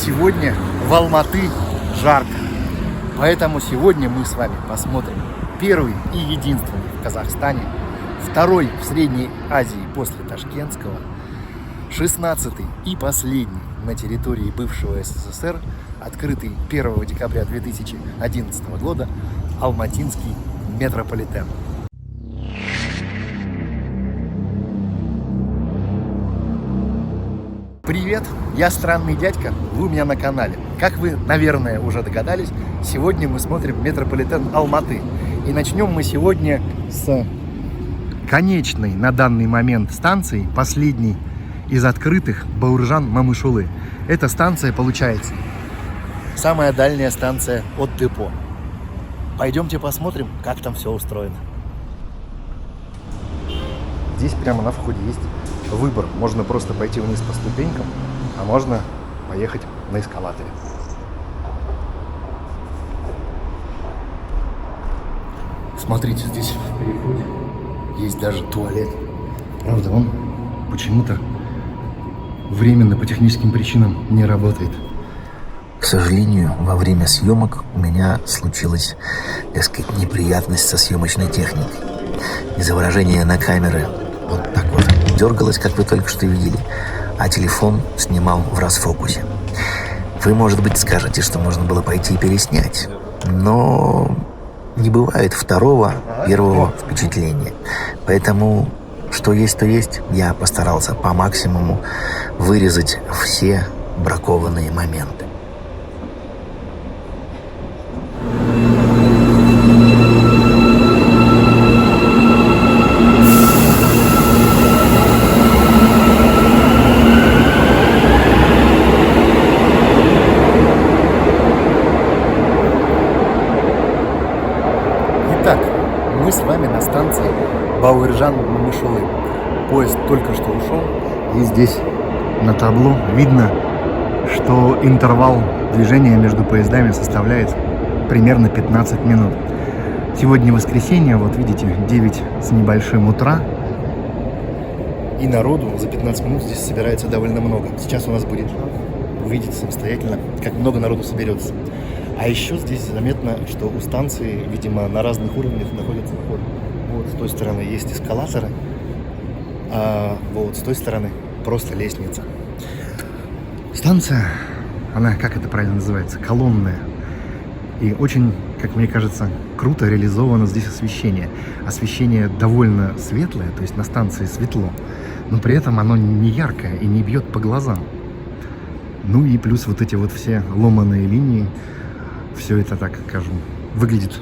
Сегодня в Алматы жарко, поэтому сегодня мы с вами посмотрим первый и единственный в Казахстане, второй в Средней Азии после Ташкентского, 16-й и последний на территории бывшего СССР, открытый 1 декабря 2011 года, алматинский метрополитен. Привет, я Странный Дядька, вы у меня на канале. Как вы, наверное, уже догадались, сегодня мы смотрим метрополитен Алматы. И начнем мы сегодня с конечной на данный момент станции, последней из открытых, Бауыржан-Мамышулы. Эта станция, получается, самая дальняя станция от депо. Пойдемте посмотрим, как там все устроено. Здесь прямо на входе есть выбор. Можно просто пойти вниз по ступенькам, а можно поехать на эскалаторе. Смотрите, здесь в переходе есть даже туалет. Правда, он почему-то временно по техническим причинам не работает. К сожалению, во время съемок у меня случилась, так сказать, неприятность со съемочной техникой. Изображение на камеры вот так вот дергалось, как вы только что видели, а телефон снимал в расфокусе. Вы, может быть, скажете, что можно было пойти и переснять, но не бывает первого впечатления. Поэтому, что есть, то есть. Я постарался по максимуму вырезать все бракованные моменты. Итак, мы с вами на станции Бауыржан-Мамышулы. Поезд только что ушел, и здесь на табло видно, что интервал движения между поездами составляет примерно 15 минут. Сегодня воскресенье, вот видите, 9 с небольшим утра, и народу за 15 минут здесь собирается довольно много. Сейчас у нас будет увидеть самостоятельно, как много народу соберется. А еще здесь заметно, что у станции, видимо, на разных уровнях находится вход. Вот с той стороны есть эскалаторы, а вот с той стороны просто лестница. Станция, она, как это правильно называется, колонная. И очень, как мне кажется, круто реализовано здесь освещение. Освещение довольно светлое, то есть на станции светло, но при этом оно не яркое и не бьет по глазам. Ну и плюс вот эти вот все ломаные линии. Все это, так скажем, выглядит,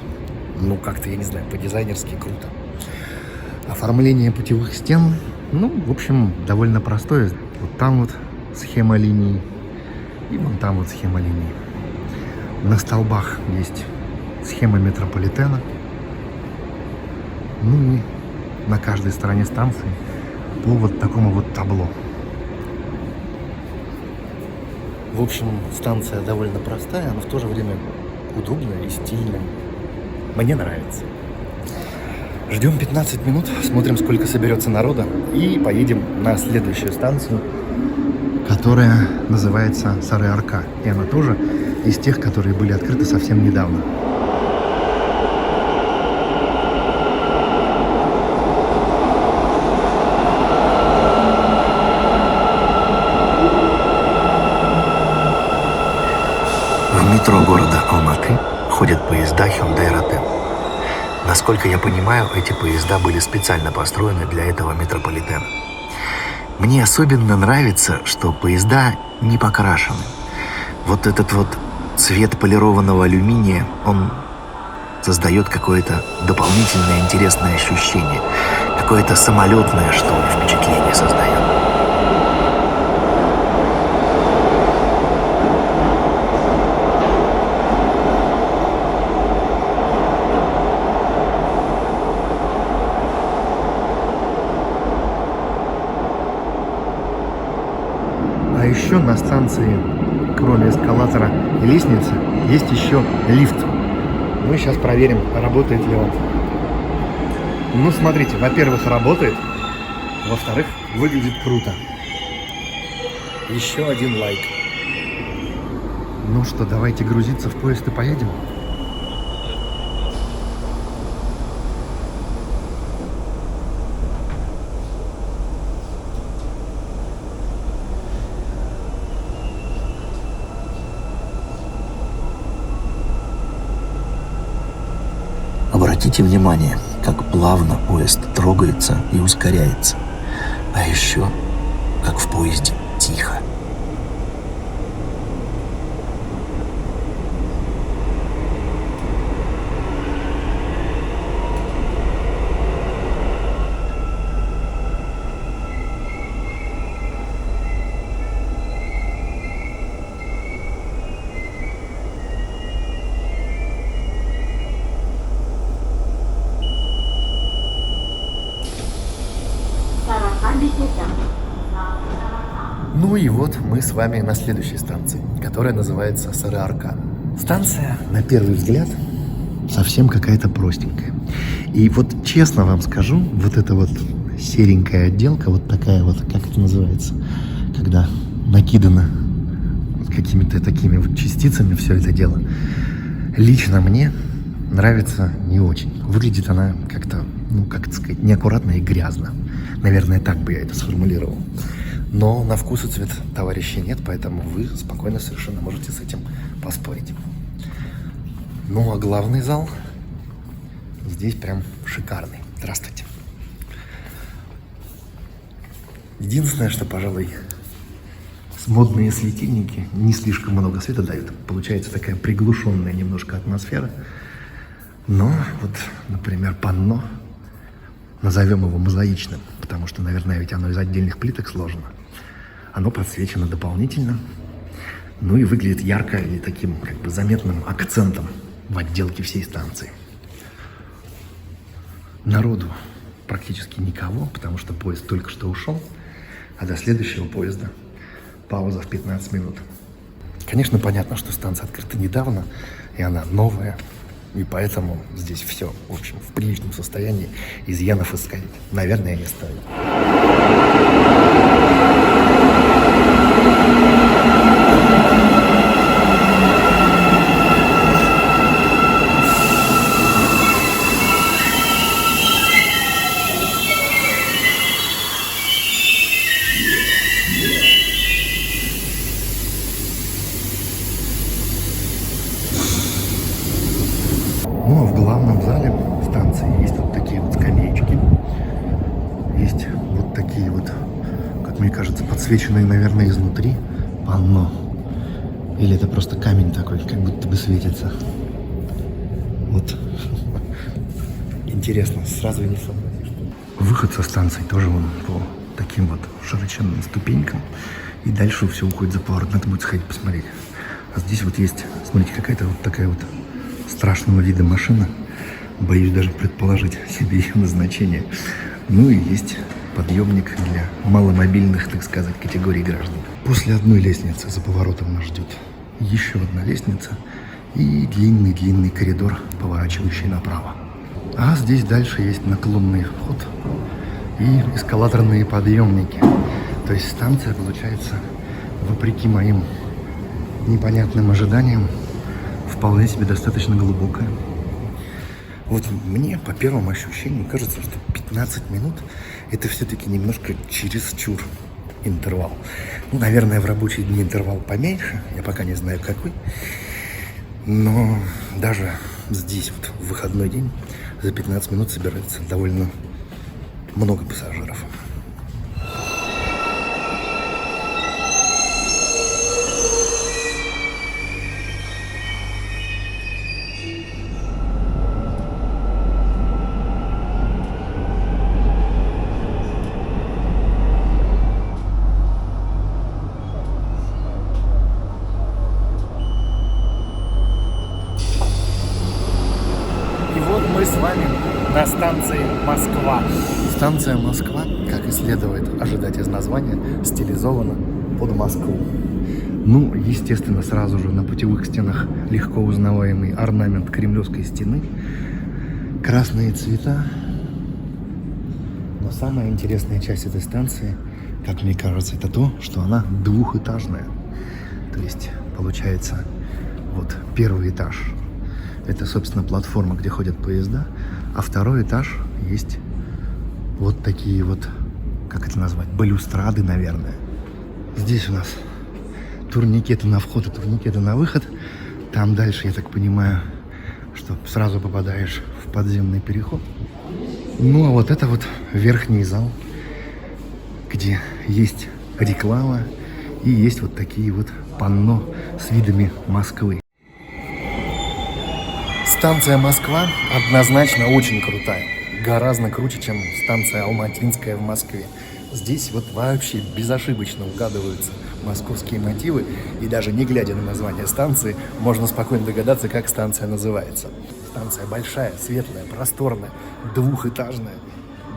ну, как-то, я не знаю, по-дизайнерски круто. Оформление путевых стен, ну, в общем, довольно простое. Вот там вот схема линий, и вон там вот схема линий. На столбах есть схема метрополитена. Ну и на каждой стороне станции по вот такому вот табло. В общем, станция довольно простая, но в то же время удобная и стильная. Мне нравится. Ждем 15 минут, смотрим, сколько соберется народа, и поедем на следующую станцию, которая называется Сары-Арка. И она тоже из тех, которые были открыты совсем недавно. В метро города Алматы ходят поезда Hyundai Rotem. Насколько я понимаю, эти поезда были специально построены для этого метрополитена. Мне особенно нравится, что поезда не покрашены. Вот этот вот цвет полированного алюминия, он создает какое-то дополнительное интересное ощущение. Какое-то самолетное, что ли, впечатление создает. А еще на станции, кроме эскалатора и лестницы, есть еще лифт. Мы сейчас проверим, работает ли он. Ну, смотрите, во-первых, работает. Во-вторых, выглядит круто. Еще один лайк. Ну что, давайте грузиться в поезд и поедем. Обратите внимание, как плавно поезд трогается и ускоряется. А еще, как в поезде тихо. Ну и вот мы с вами на следующей станции, которая называется Сары-Арка. Станция, на первый взгляд, совсем какая-то простенькая. И вот честно вам скажу, вот эта вот серенькая отделка, вот такая вот, как это называется, когда накидано какими-то такими вот частицами все это дело, лично мне нравится не очень. Выглядит она как-то, ну, как сказать, неаккуратно и грязно. Наверное, так бы я это сформулировал. Но на вкус и цвет товарищей нет, поэтому вы спокойно совершенно можете с этим поспорить. Ну а главный зал здесь прям шикарный. Здравствуйте. Единственное, что, пожалуй, модные светильники не слишком много света дают. Получается такая приглушенная немножко атмосфера. Но вот, например, панно, назовем его мозаичным, потому что, наверное, ведь оно из отдельных плиток сложено. Оно подсвечено дополнительно, ну и выглядит ярко и таким как бы заметным акцентом в отделке всей станции. Народу практически никого, потому что поезд только что ушел, а до следующего поезда пауза в 15 минут. Конечно, понятно, что станция открыта недавно, и она новая, и поэтому здесь все, в общем, в приличном состоянии, изъянов искать, наверное, не стоит. Ну, а в главном зале станции есть вот такие вот скамеечки. Есть вот такие вот, как мне кажется, подсвеченные, наверное, изнутри панно. Или это просто камень такой, как будто бы светится. Вот. Интересно, сразу и не сообразишь. Выход со станции тоже вон по таким вот широченным ступенькам. И дальше все уходит за поворот. Надо будет сходить посмотреть. А здесь вот есть, смотрите, какая-то вот такая вот страшного вида машина. Боюсь даже предположить себе ее назначение. Ну и есть подъемник для маломобильных, так сказать, категорий граждан. После одной лестницы за поворотом нас ждет еще одна лестница и длинный-длинный коридор, поворачивающий направо. А здесь дальше есть наклонный вход и эскалаторные подъемники. То есть станция, получается, вопреки моим непонятным ожиданиям, вполне себе достаточно глубокая. Вот мне по первому ощущению кажется, что 15 минут это все-таки немножко чересчур интервал. Ну, наверное, в рабочие дни интервал поменьше, я пока не знаю какой. Но даже здесь, вот в выходной день, за 15 минут собирается довольно много пассажиров. Мы с вами на станции Москва. Станция Москва, как и следует ожидать из названия, стилизована под Москву. Ну, естественно, сразу же на путевых стенах легко узнаваемый орнамент Кремлевской стены, красные цвета. Но самая интересная часть этой станции, как мне кажется, это то, что она двухэтажная. То есть получается, вот первый этаж. Это, собственно, платформа, где ходят поезда. А второй этаж есть вот такие вот, как это назвать, балюстрады, наверное. Здесь у нас турникеты на вход и турникеты на выход. Там дальше, я так понимаю, что сразу попадаешь в подземный переход. Ну, а вот это вот верхний зал, где есть реклама и есть вот такие вот панно с видами Москвы. Станция Москва однозначно очень крутая. Гораздо круче, чем станция Алматинская в Москве. Здесь вот вообще безошибочно угадываются московские мотивы. И даже не глядя на название станции, можно спокойно догадаться, как станция называется. Станция большая, светлая, просторная, двухэтажная,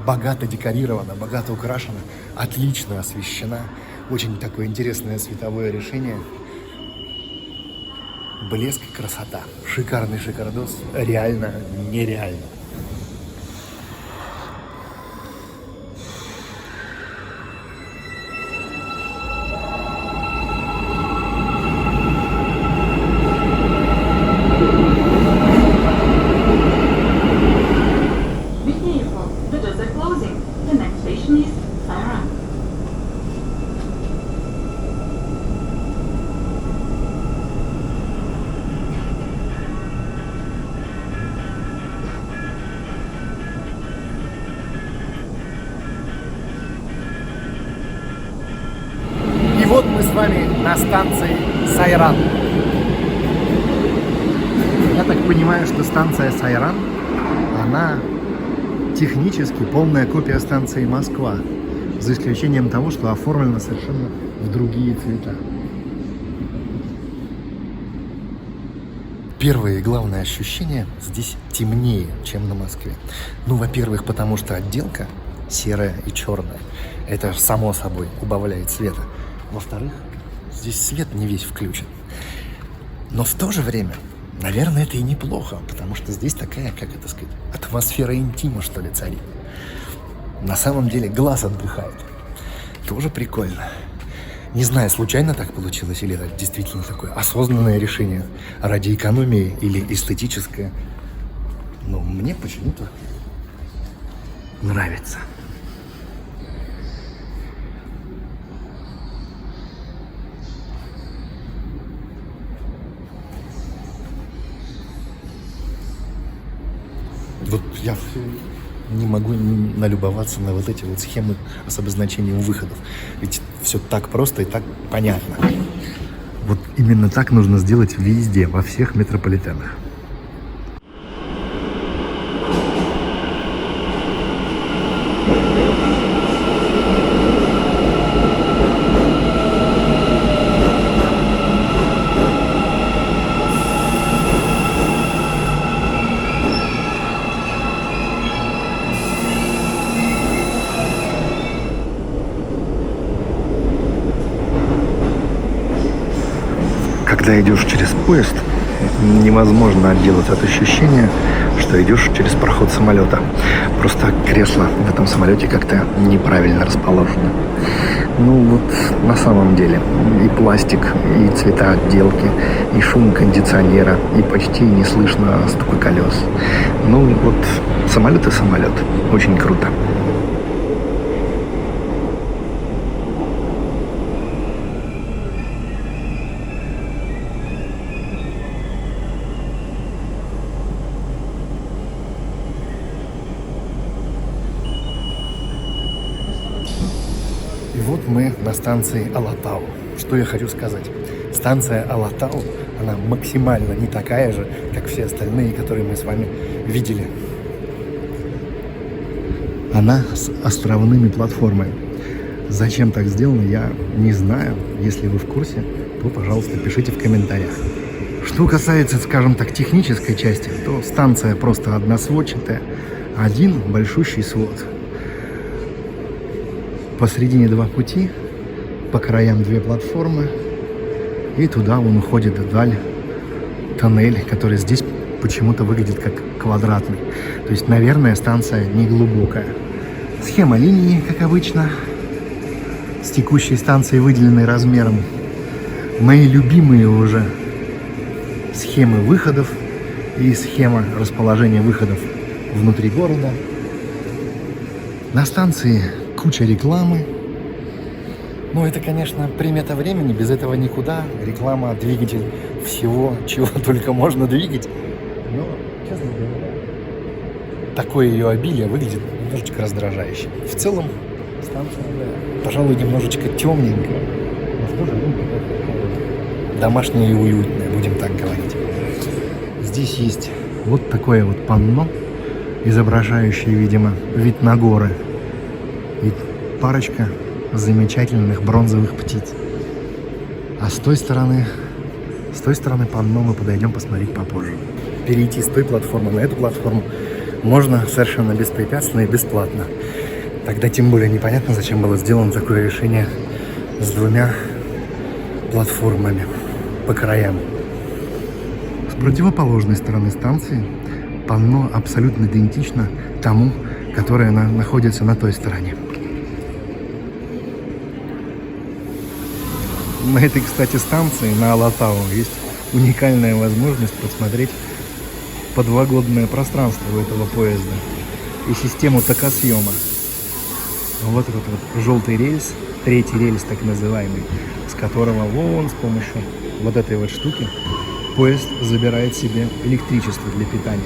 богато декорирована, богато украшена, отлично освещена. Очень такое интересное световое решение. Блеск и красота. Шикарный шикардос. Реально нереально. И вот мы с вами на станции Сайран. Я так понимаю, что станция Сайран, она технически полная копия станции Москва, за исключением того, что оформлена совершенно в другие цвета. Первое и главное ощущение: здесь темнее, чем на Москве. Ну, во-первых, потому что отделка серая и черная. Это само собой убавляет света. Во-вторых, здесь свет не весь включен. Но в то же время, наверное, это и неплохо, потому что здесь такая, как это сказать, атмосфера интима, что ли, царит. На самом деле глаз отдыхает. Тоже прикольно. Не знаю, случайно так получилось, или это действительно такое осознанное решение ради экономии или эстетическое. Но мне почему-то нравится. Вот я не могу налюбоваться на вот эти вот схемы с обозначением выходов. Ведь все так просто и так понятно. Вот именно так нужно сделать везде, во всех метрополитенах. Когда идешь через поезд, невозможно отделаться от ощущения, что идешь через проход самолета. Просто кресло в этом самолете как-то неправильно расположено. Ну вот на самом деле и пластик, и цвета отделки, и шум кондиционера, и почти не слышно стука колес. Ну вот самолет и самолет. Очень круто. И вот мы на станции Алатау. Что я хочу сказать? Станция Алатау, она максимально не такая же, как все остальные, которые мы с вами видели. Она с островными платформами. Зачем так сделано, я не знаю. Если вы в курсе, то, пожалуйста, пишите в комментариях. Что касается, скажем так, технической части, то станция просто односводчатая. Один большущий свод. Посередине два пути, по краям две платформы, и туда он уходит вдаль тоннель, который здесь почему-то выглядит как квадратный. То есть, наверное, станция не глубокая. Схема линии, как обычно, с текущей станцией, выделенной размером мои любимые уже схемы выходов и схема расположения выходов внутри города. На станции куча рекламы. Ну, это, конечно, примета времени, без этого никуда. Реклама – двигатель всего, чего только можно двигать. Но, честно говоря, такое ее обилие выглядит немножечко раздражающе. В целом, станция, пожалуй, немножечко темненькая, но в то же время домашняя и уютная, будем так говорить. Здесь есть вот такое вот панно, изображающее, видимо, вид на горы. И парочка замечательных бронзовых птиц. А с той стороны панно мы подойдем посмотреть попозже. Перейти с той платформы на эту платформу можно совершенно беспрепятственно и бесплатно. Тогда тем более непонятно, зачем было сделано такое решение с двумя платформами по краям. С противоположной стороны станции панно абсолютно идентично тому, которое находится на той стороне. На этой, кстати, станции, на Алатау, есть уникальная возможность посмотреть подвогодное пространство у этого поезда и систему токосъема. Вот этот вот желтый рельс, третий рельс так называемый, с которого вон с помощью вот этой вот штуки поезд забирает себе электричество для питания.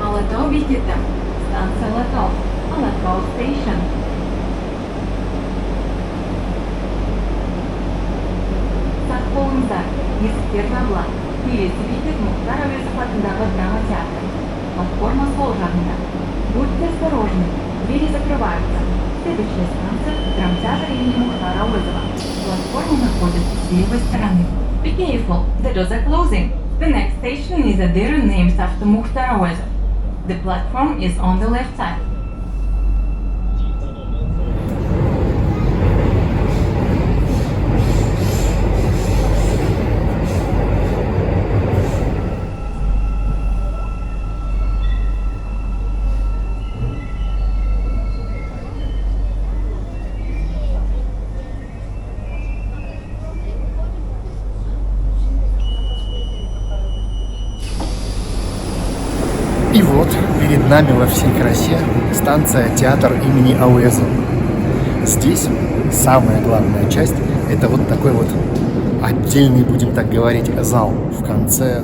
Алатау видите? Станция Алатау. Алатау Station. Сақполыңыздар, есіктер жабылады. Келесі бекет Мұхтар Әуезов атындағы драма театры. Платформа сол жағында. Будьте осторожны, двери закрываются. Следующая станция – драмтеатр имени Мухтара Әуезова. Платформа находится с левой стороны. Be careful, the doors are closing. The next station is Adira named after Muhtar Әуезов. The platform is on the left side. И вот перед нами во всей красе станция театр имени Әуезова. Здесь самая главная часть – это вот такой вот отдельный, будем так говорить, зал в конце,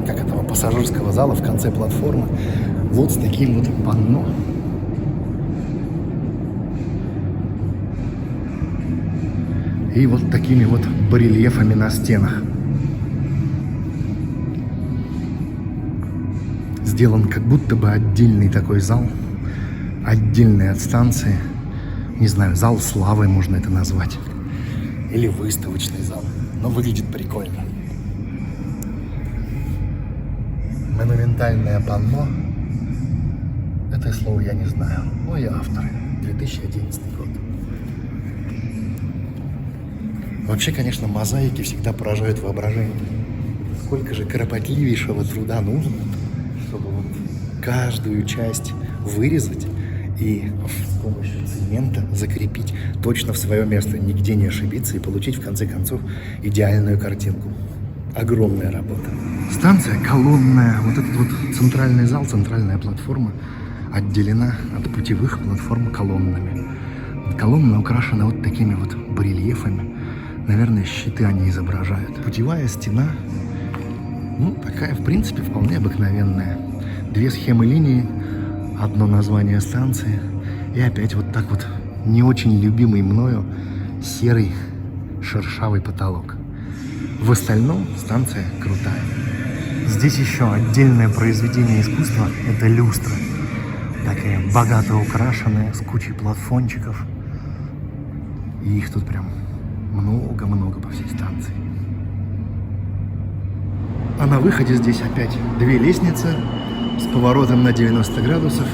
как этого, пассажирского зала, в конце платформы. Вот с таким вот панно. И вот такими вот барельефами на стенах. Сделан как будто бы отдельный такой зал, отдельный от станции. Не знаю, зал славы можно это назвать. Или выставочный зал. Но выглядит прикольно. Монументальное панно. Это слово я не знаю. Ну и авторы. 2011 год. Вообще, конечно, мозаики всегда поражают воображение. Сколько же кропотливейшего труда нужно, чтобы вот каждую часть вырезать и с помощью цемента закрепить точно в свое место, нигде не ошибиться и получить в конце концов идеальную картинку. Огромная работа. Станция колонная, вот этот вот центральный зал, центральная платформа отделена от путевых платформ колоннами. Колонна украшена вот такими вот барельефами. Наверное, щиты они изображают. Путевая стена, ну, такая, в принципе, вполне обыкновенная. Две схемы линии, одно название станции и опять вот так вот не очень любимый мною серый шершавый потолок. В остальном станция крутая. Здесь еще отдельное произведение искусства – это люстра. Такая богато украшенная, с кучей плафончиков. И их тут прям много-много по всей станции. А на выходе здесь опять две лестницы с поворотом на 90 градусов.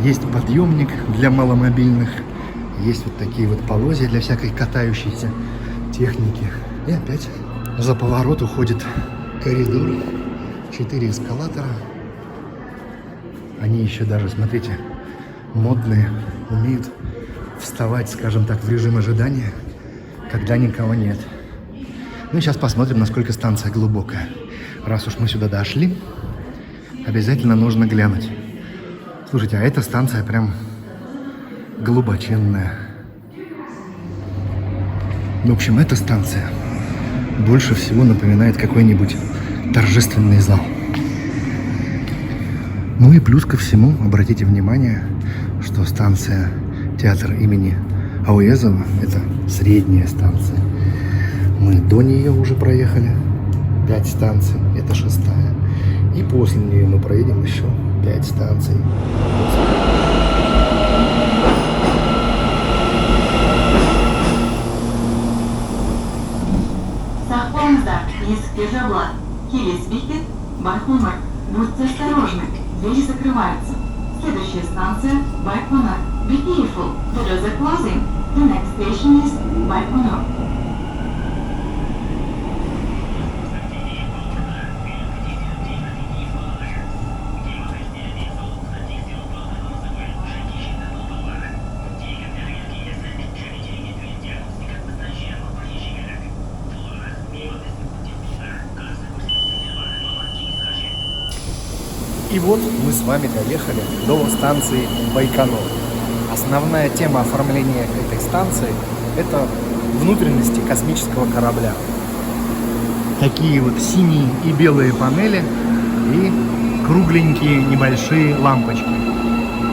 Есть подъемник для маломобильных. Есть вот такие вот полозья для всякой катающейся техники. И опять за поворот уходит коридор. 4 эскалатора. Они еще даже, смотрите, модные, умеют вставать, скажем так, в режим ожидания, когда никого нет. Ну и сейчас посмотрим, насколько станция глубокая. Раз уж мы сюда дошли, обязательно нужно глянуть. Слушайте, а эта станция прям глубоченная. В общем, эта станция больше всего напоминает какой-нибудь торжественный зал. Ну и плюс ко всему, обратите внимание, что станция театр имени Ауэзова – это средняя станция. Мы до нее уже проехали 5 станций, это 6-я. И после нее мы проедем еще 5 станций. Сақпаңыздар, есікте жабылады. Келесі бекет Байқоңыр. Будьте осторожны, двери закрываются. Следующая станция Байқоңыр. Be careful, the doors are closing. The next station is Байқоңыр. И вот мы с вами доехали до станции Байконур. Основная тема оформления этой станции – это внутренности космического корабля. Такие вот синие и белые панели и кругленькие небольшие лампочки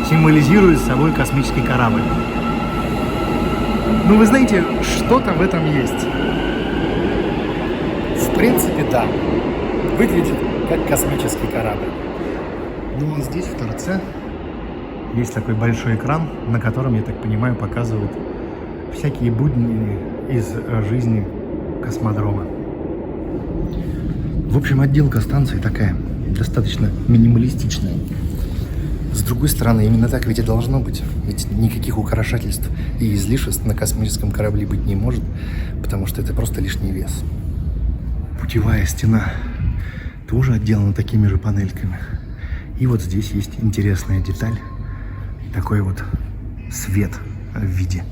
символизируют собой космический корабль. Ну, вы знаете, что-то в этом есть. В принципе, да. Выглядит как космический корабль. Ну, а здесь, в торце, есть такой большой экран, на котором, я так понимаю, показывают всякие будни из жизни космодрома. В общем, отделка станции такая, достаточно минималистичная. С другой стороны, именно так ведь и должно быть. Ведь никаких украшательств и излишеств на космическом корабле быть не может, потому что это просто лишний вес. Путевая стена тоже отделана такими же панельками. И вот здесь есть интересная деталь. Такой вот свет в виде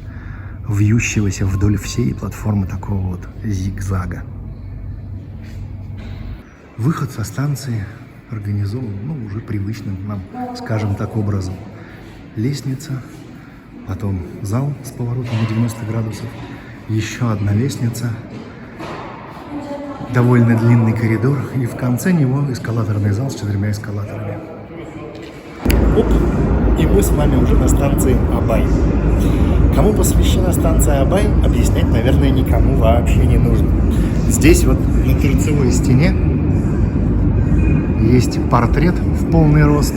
вьющегося вдоль всей платформы такого вот зигзага. Выход со станции организован, уже привычным нам, скажем так, образом. Лестница, потом зал с поворотом на 90 градусов, еще одна лестница, довольно длинный коридор, и в конце него эскалаторный зал с 4 эскалаторами. Оп! И мы с вами уже на станции Абай. Кому посвящена станция Абай, объяснять, наверное, никому вообще не нужно. Здесь вот на торцевой стене есть портрет в полный рост,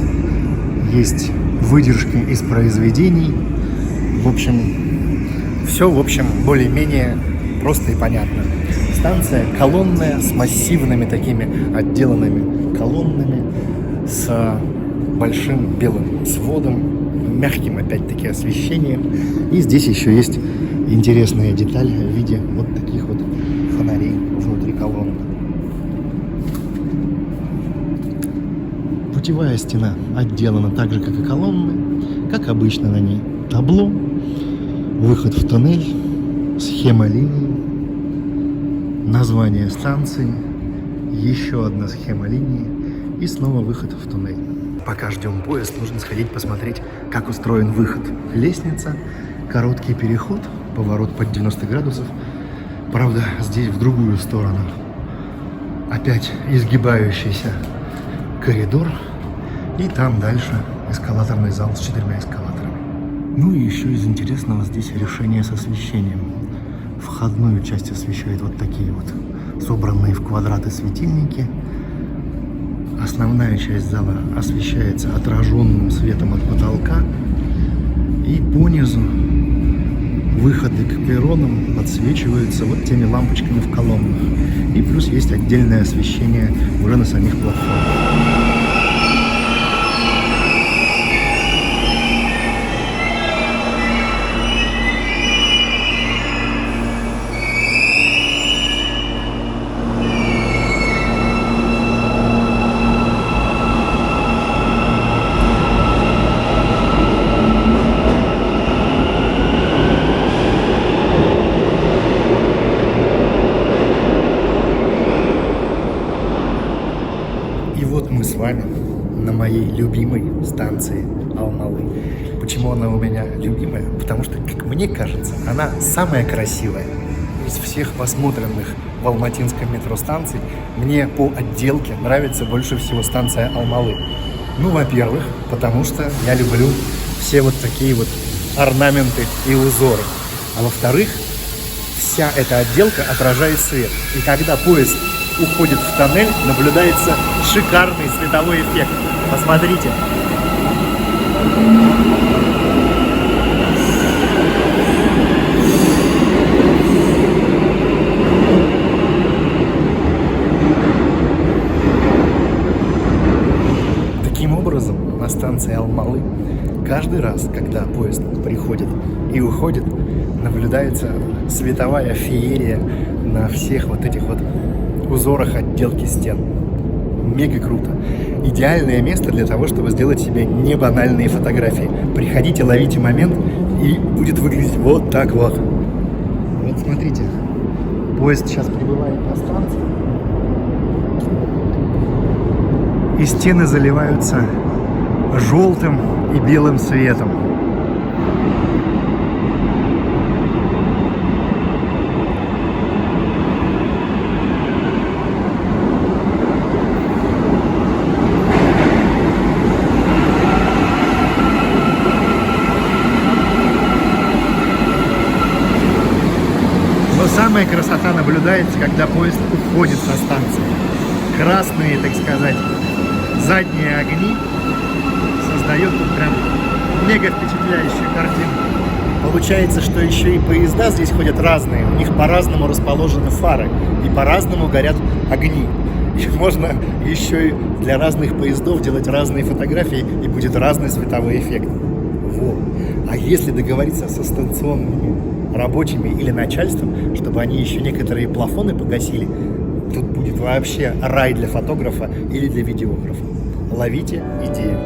есть выдержки из произведений. В общем, все, более-менее просто и понятно. Станция колонная, с массивными такими отделанными колоннами, с большим белым сводом, мягким опять-таки освещением. И здесь еще есть интересная деталь в виде вот таких вот фонарей внутри колонны. Путевая стена отделана так же, как и колонны, как обычно на ней табло, выход в туннель, схема линий, название станции, еще одна схема линии и снова выход в туннель. Пока ждем поезд, нужно сходить посмотреть, как устроен выход. Лестница, короткий переход, поворот под 90 градусов. Правда, здесь в другую сторону. Опять изгибающийся коридор. И там дальше эскалаторный зал с 4 эскалаторами. Ну и еще из интересного здесь решение с освещением. Входную часть освещают вот такие вот собранные в квадраты светильники. Основная часть зала освещается отраженным светом от потолка. И понизу выходы к перронам подсвечиваются вот теми лампочками в колоннах. И плюс есть отдельное освещение уже на самих платформах. моей любимой станции Алмалы. Почему она у меня любимая? Потому что, как мне кажется, она самая красивая из всех посмотренных в алматинском метро станций. Мне по отделке нравится больше всего станция Алмалы. Ну, во-первых, потому что я люблю все вот такие вот орнаменты и узоры. А во-вторых, вся эта отделка отражает свет. И когда поезд уходит в тоннель, наблюдается шикарный световой эффект. Посмотрите. Таким образом, на станции Алмалы каждый раз, когда поезд приходит и уходит, наблюдается световая феерия на всех вот этих вот узорах отделки стен. Мега круто. Идеальное место для того, чтобы сделать себе не банальные фотографии. Приходите, ловите момент, и будет выглядеть вот так вот. Вот смотрите, поезд сейчас прибывает на станцию, и стены заливаются желтым и белым светом. Но самая красота наблюдается, когда поезд уходит со станции. Красные, так сказать, задние огни создают тут прям мега впечатляющую картину. Получается, что еще и поезда здесь ходят разные. У них по-разному расположены фары и по-разному горят огни. И можно еще и для разных поездов делать разные фотографии, и будет разный световой эффект. Вот. А если договориться со станционными рабочими или начальством, чтобы они еще некоторые плафоны погасили, тут будет вообще рай для фотографа или для видеографа. Ловите идею.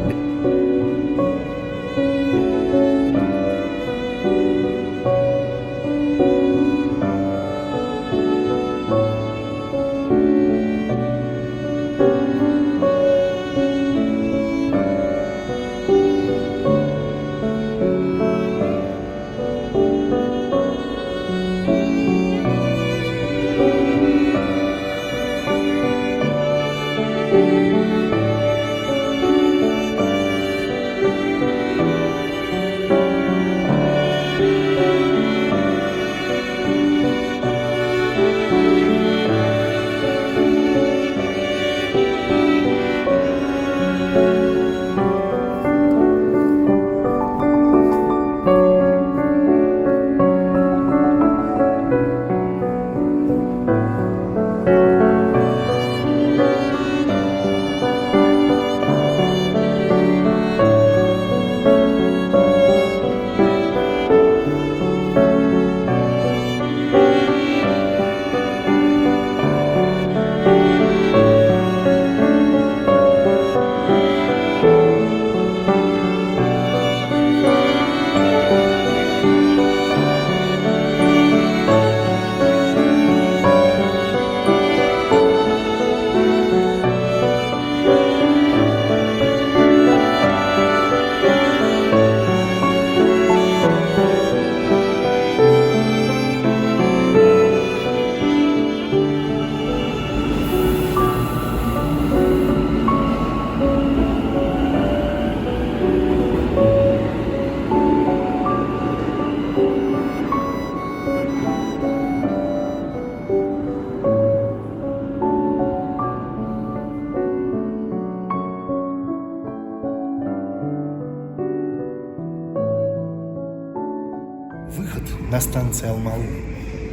Выход на станции Алмалы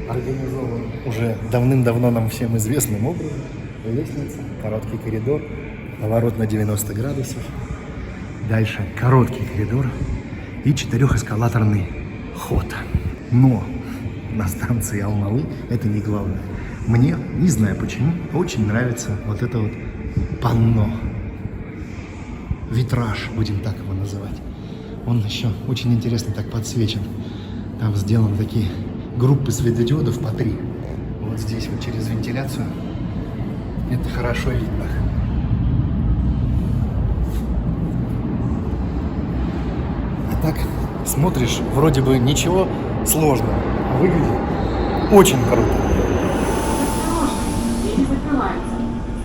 организован уже давным-давно нам всем известным образом. Лестница, короткий коридор, поворот на 90 градусов. Дальше короткий коридор и 4-эскалаторный ход. Но на станции Алмалы это не главное. Мне, не знаю почему, очень нравится вот это вот панно. Витраж, будем так его называть. Он еще очень интересно так подсвечен. Там сделаны такие группы светодиодов по 3. Вот здесь вот через вентиляцию это хорошо видно. так смотришь, вроде бы ничего сложного, а выглядит очень круто. Двери закрываются.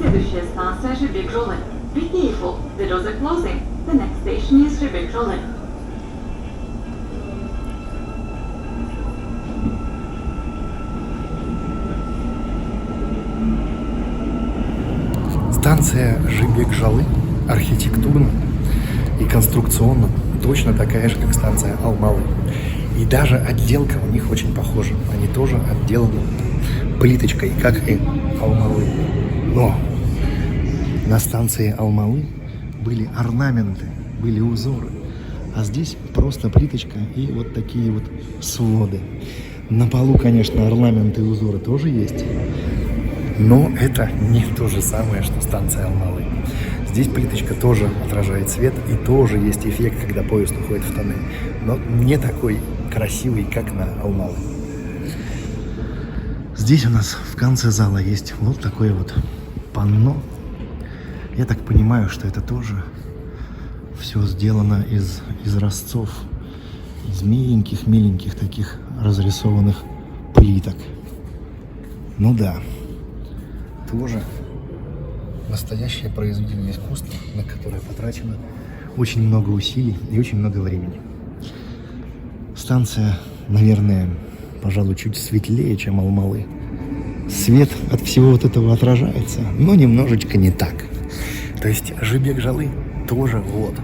Следующая станция Жибек-Жолы. Be careful, the doors are closing. The next station is Жибек-Жолы. Станция Жибек-Жолы архитектурно и конструкционно точно такая же, как станция Алмалы. И даже отделка у них очень похожа. Они тоже отделаны плиточкой, как и Алмалы. Но на станции Алмалы были орнаменты, были узоры. А здесь просто плиточка и вот такие вот своды. На полу, конечно, орнаменты и узоры тоже есть. Но это не то же самое, что станция Алмалы. Здесь плиточка тоже отражает свет и тоже есть эффект, когда поезд уходит в тоннель. Но не такой красивый, как на Алмалы. Здесь у нас в конце зала есть вот такое вот панно. Я так понимаю, что это тоже все сделано из изразцов, из миленьких таких разрисованных плиток. Ну да, тоже настоящее произведение искусства, на которое потрачено очень много усилий и очень много времени. Станция, наверное, пожалуй, чуть светлее, чем Алмалы. Свет от всего вот этого отражается, но немножечко не так. То есть Жибек-Жолы тоже вот.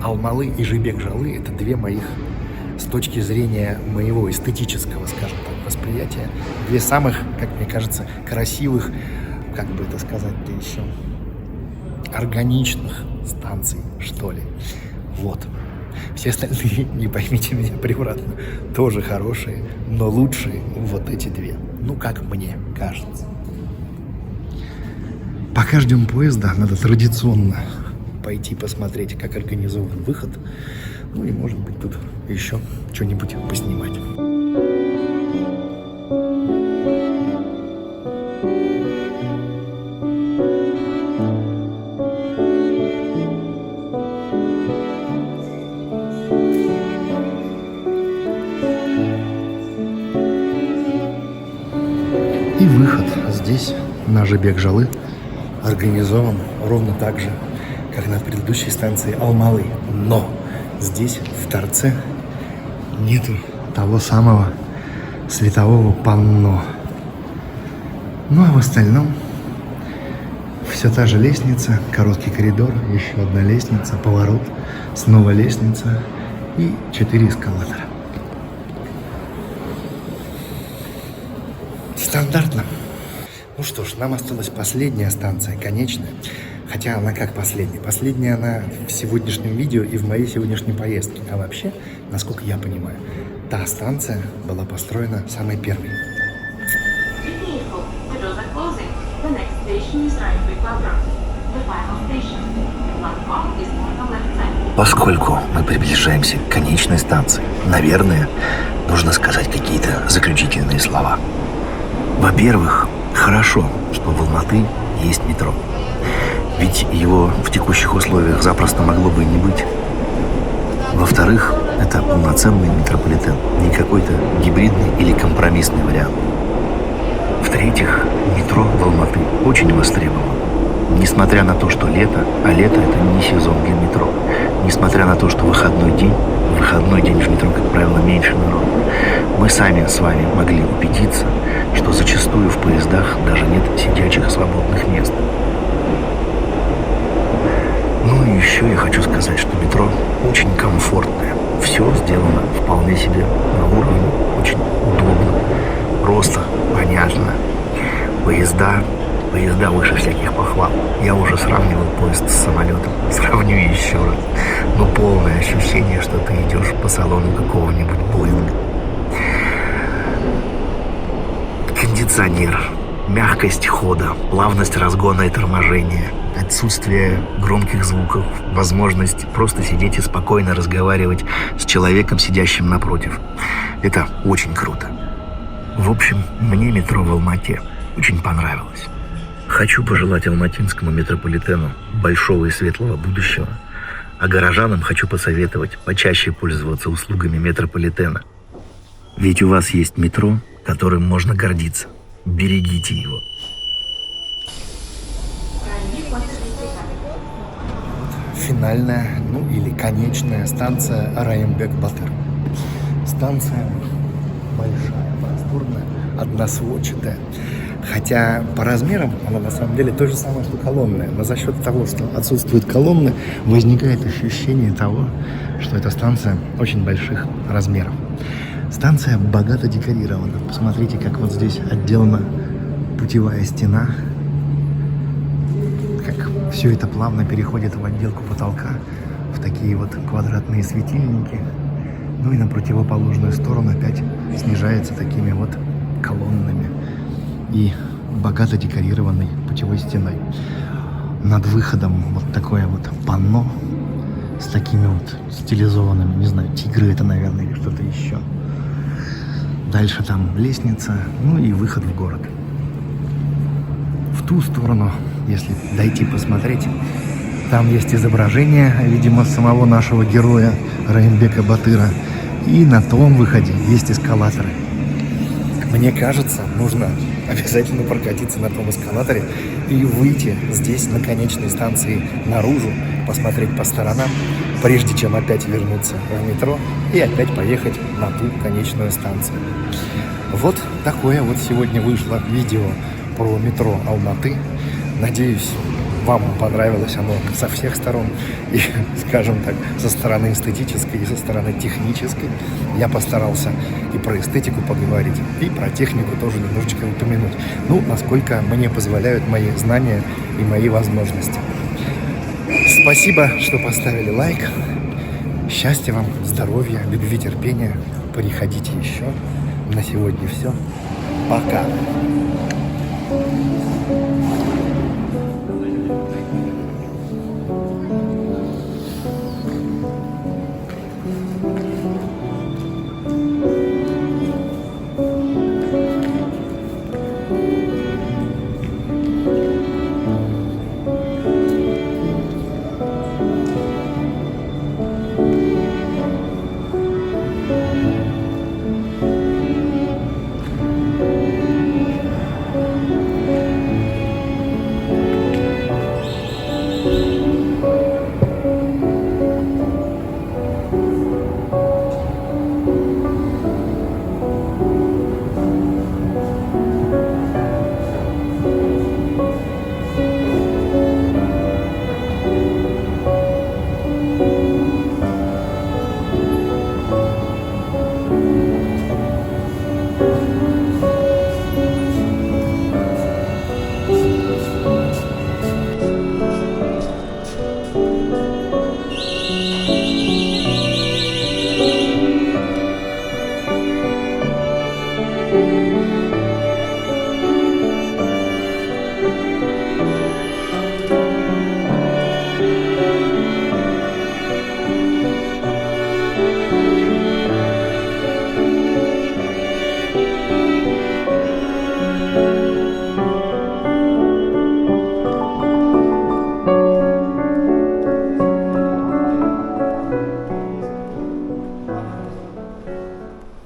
Алмалы и Жибек-Жолы — это две моих, с точки зрения моего эстетического, скажем так, восприятия, две самых, как мне кажется, красивых, как бы это сказать-то еще, органичных станций, что ли. Вот. Все остальные, не поймите меня превратно, тоже хорошие, но лучшие вот эти две. Ну, как мне кажется. Пока ждем поезда, надо традиционно пойти посмотреть, как организован выход. Ну и, может быть, тут еще что-нибудь поснимать. И выход здесь, на Жибек-Жолы, организован ровно так же, как на предыдущей станции Алмалы. Но здесь, в торце, нету того самого светового панно. Ну а в остальном все та же лестница, короткий коридор, еще одна лестница, поворот, снова лестница и 4 эскалатора. Стандартно. Ну что ж, нам осталась последняя станция, конечная. Хотя она как последняя? Последняя она в сегодняшнем видео и в моей сегодняшней поездке. А вообще, насколько я понимаю, та станция была построена самой первой. Поскольку мы приближаемся к конечной станции, наверное, нужно сказать какие-то заключительные слова. Во-первых, хорошо, что в Алматы есть метро. Ведь его в текущих условиях запросто могло бы и не быть. Во-вторых, это полноценный метрополитен, не какой-то гибридный или компромиссный вариант. В-третьих, метро в Алматы очень востребовано. Несмотря на то, что лето, а лето это не сезон для метро. Несмотря на то, что выходной день в метро, как правило, меньше народу. Мы сами с вами могли убедиться, что зачастую в поездах даже нет сидячих свободных мест. Ну и еще я хочу сказать, что метро очень комфортное. Все сделано вполне себе на уровне, очень удобно, просто, понятно. Поезда выше всяких похвал. Я уже сравнивал поезд с самолетом. Сравню еще раз. Но полное ощущение, что ты идешь по салону какого-нибудь Боинга. Кондиционер, мягкость хода, плавность разгона и торможения, отсутствие громких звуков, возможность просто сидеть и спокойно разговаривать с человеком, сидящим напротив. Это очень круто. В общем, мне метро в Алмате очень понравилось. Хочу пожелать алматинскому метрополитену большого и светлого будущего, А горожанам хочу посоветовать почаще пользоваться услугами метрополитена. Ведь у вас есть метро, которым можно гордиться. Берегите его. Финальная, ну или конечная станция Райымбек-Батыр. Станция большая, просторная, односводчатая. Хотя по размерам она на самом деле то же самое, что колонная. Но за счет того, что отсутствуют колонны, возникает ощущение того, что эта станция очень больших размеров. Станция богато декорирована. Посмотрите, как вот здесь отделана путевая стена. Как все это плавно переходит в отделку потолка, в такие вот квадратные светильники. Ну и на противоположную сторону опять снижается такими вот колоннами и богато декорированной путевой стеной. Над выходом вот такое вот панно с такими вот стилизованными, не знаю, тигры это, наверное, или что-то еще. Дальше там лестница, ну и выход в город. В ту сторону, если дойти посмотреть, там есть изображение, видимо, самого нашего героя Райымбека Батыра. И на том выходе есть эскалаторы. Мне кажется, нужно обязательно прокатиться на том эскалаторе и выйти здесь на конечной станции наружу, посмотреть по сторонам, прежде чем опять вернуться в метро и опять поехать на ту конечную станцию. Вот такое вот сегодня вышло видео про метро Алматы. Надеюсь, вам понравилось оно со всех сторон. И, скажем так, со стороны эстетической и со стороны технической. Я постарался и про эстетику поговорить, и про технику тоже немножечко упомянуть. Ну, насколько мне позволяют мои знания и мои возможности. Спасибо, что поставили лайк. Счастья вам, здоровья, любви, терпения. Приходите еще. На сегодня все. Пока.